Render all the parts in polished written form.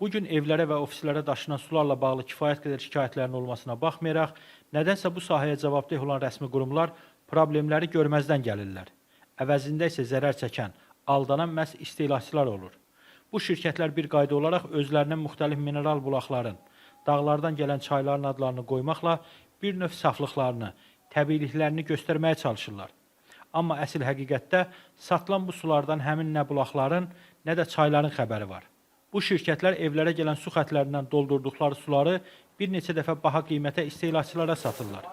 Bugün evlərə və ofislərə daşınan sularla bağlı kifayət qədər şikayətlərin olmasına baxmayaraq, nədənsə bu sahəyə cavabdeh olan rəsmi qurumlar problemləri görməzdən gəlirlər. Əvəzində isə zərər çəkən, aldanan məhz istehlakçılar olur. Bu şirkətlər bir qayda olaraq özlərinə müxtəlif mineral bulaqların, dağlardan gələn çayların adlarını qoymaqla bir növ saflıqlarını, təbiiliklərini göstərməyə çalışırlar. Amma əsl həqiqətdə satılan bu sulardan həmin nə bulaqların, nə də çayların xəbəri var. Bu şirkətlər evlərə gələn su xətlərindən doldurduqları suları bir neçə dəfə baha qiymətə istehlakçılara satırlar.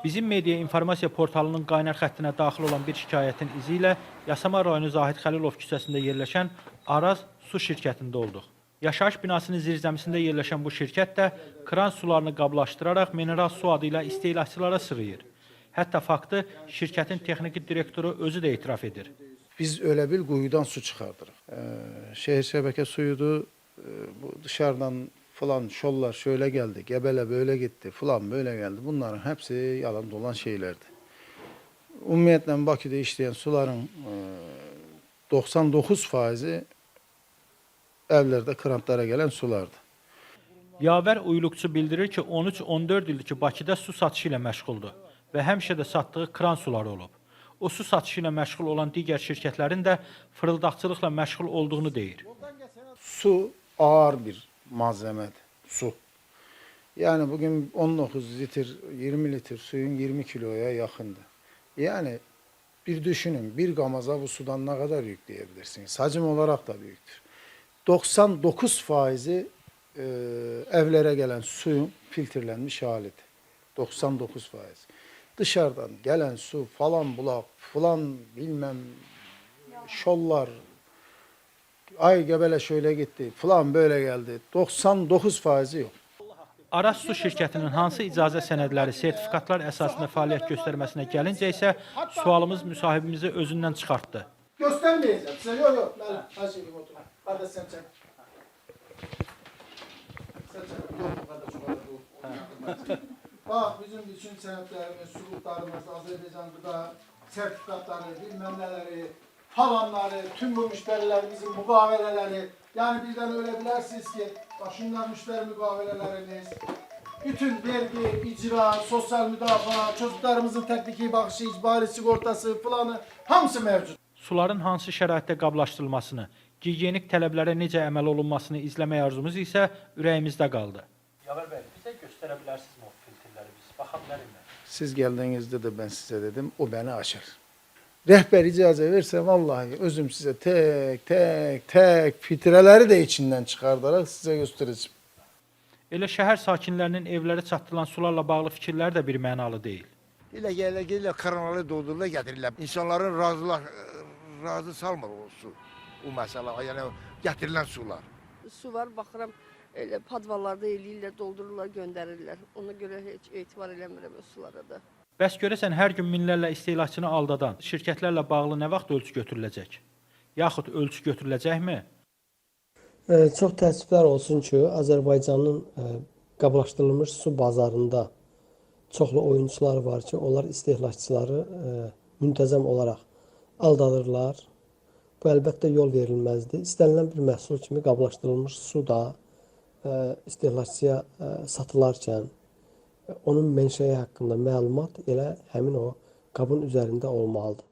Bizim media informasiya portalının qaynar xəttinə daxil olan bir şikayətin izi ilə Yasama rayonu Zahid Xəlilov küçəsində yerləşən Araz su şirkətində olduq. Yaşayış binasının zirzəmisində yerləşən bu şirkət də kran sularını qablaşdıraraq mineral su adı ilə istehlakçılara sırıyır. Hətta faktı şirkətin texniki direktoru özü də etiraf edir. Biz öyle bir kuyudan su çıkardırıq. Şehir şebeke suyudu, bu dışarıdan falan şollar şöyle geldi, gebele böyle gitti, falan böyle geldi. Bunların hepsi yalan dolan şeylerdi. Ümumiyyətlə Bakıda işleyen suların 99%'i evlerde krantlara gelen sulardı. Yavər Uyluqçu bildirir ki, 13-14 ildir ki, Bakıda su satışı ilə məşğuldur və həmişə də satdığı kran suları olub. O su satışı ilə məşğul olan digər şirkətlərin də fırıldaqçılıqla məşğul olduğunu deyir. Su ağır bir malzemedir, su. Yani bugün 19 litre, 20 litre suyun 20 kiloya yakındı. Yani bir düşünün, bir gamaza bu sudan ne kadar yükleyebilirsiniz? Hacim olarak da büyüktür. 99%'i evlere gelen suyun filtrelenmiş halidir. 99%. Dışarıdan gelen su falan bulak, falan bilmem şollar, ay gebele şöyle gitti, falan böyle geldi. 99%'i yok. Araz Su şirkətinin hansı icazə sənədləri, sertifikatlar əsasında fəaliyyət göstərməsinə gəlincə isə sualımız müsahibimizi özündən çıxartdı. Göstermeyeceğim size, yok, her şeyi otur. Hadi sen çek. Sen çek, yok bu kadar şu kadar bu. Bak bizim bütün senetlerimiz, suluklarımız, Azerbaycan gıda sertifikatları, bilmem neleri, falanları, tüm bu müşterilerimizin mukaveleleri, yani birden öyle bilersiniz ki, bak şunlar müşteri mukavelelerimiz, bütün vergi, icra, sosyal müdafaa, çocuklarımızın tekniki bakışı, icbari sigortası falanı, hamısı mevcut. Suların hansı şəraitdə qablaşdırılmasını, gigiyenik tələblərə necə əməl olunmasını izləmək arzumuz isə ürəyimizdə qaldı. Yavər bəy, bizə göstərə bilərsinizmi o filtrləri biz? Baxa bilərik mi? Siz geldiğinizde de ben size dedim, o beni aşar. Rehber icazə verse vallahi özüm size tek filtreleri de içinden çıkartarak size göstereceğim. Elə şəhər sakinlərinin evlərə çatdırılan sularla bağlı fikirləri də bir mənalı deyil. Elə gəlirlər, kranları doldururlar, gətirirlər. İnsanların razı salmır o su. O məsələ, yəni gətirilən sular. Su var, baxıram, elə padvallarda eləyirlər, doldururlar, göndərirlər. Ona görə heç etibar eləmirəm o sulara da. Bəs görəsən hər gün minlərlə istehlakçını aldadan şirkətlərlə bağlı nə vaxt ölçü götürüləcək? Yaxud ölçü götürüləcəkmi? Çox təəssüflər olsun ki, Azərbaycanın qablaşdırılmış su bazarında çoxlu oyuncular var ki, onlar istehlakçıları müntəzəm olaraq aldadırlar. Bu əlbəttə yol verilməzdir. İstənilən bir məhsul kimi qablaşdırılmış su da istehlakçıya satılarkən onun mənşəyi haqqında məlumat elə həmin o qabın üzərində olmalıdır.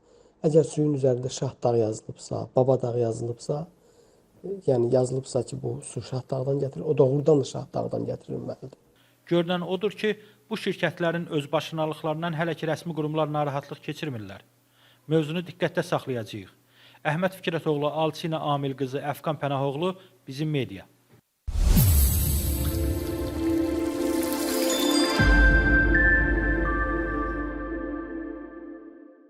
Əgər suyun üzərində Şahdağ yazılıbsa, Babadağ yazılıbsa, yəni yazılıbsa ki, bu su Şahdağdan gətirir, o doğrudan da Şahdağdan gətirilməlidir. Görünən odur ki, bu şirkətlərin özbaşınalıqlarından hələ ki rəsmi qurumlar narahatlıq keçirmirlər. Mövzunu diqqətdə saxlayacağıq. Əhməd Fikrətoğlu, Alçina Amil qızı, Əfqan Pənahoğlu, Bizim Media.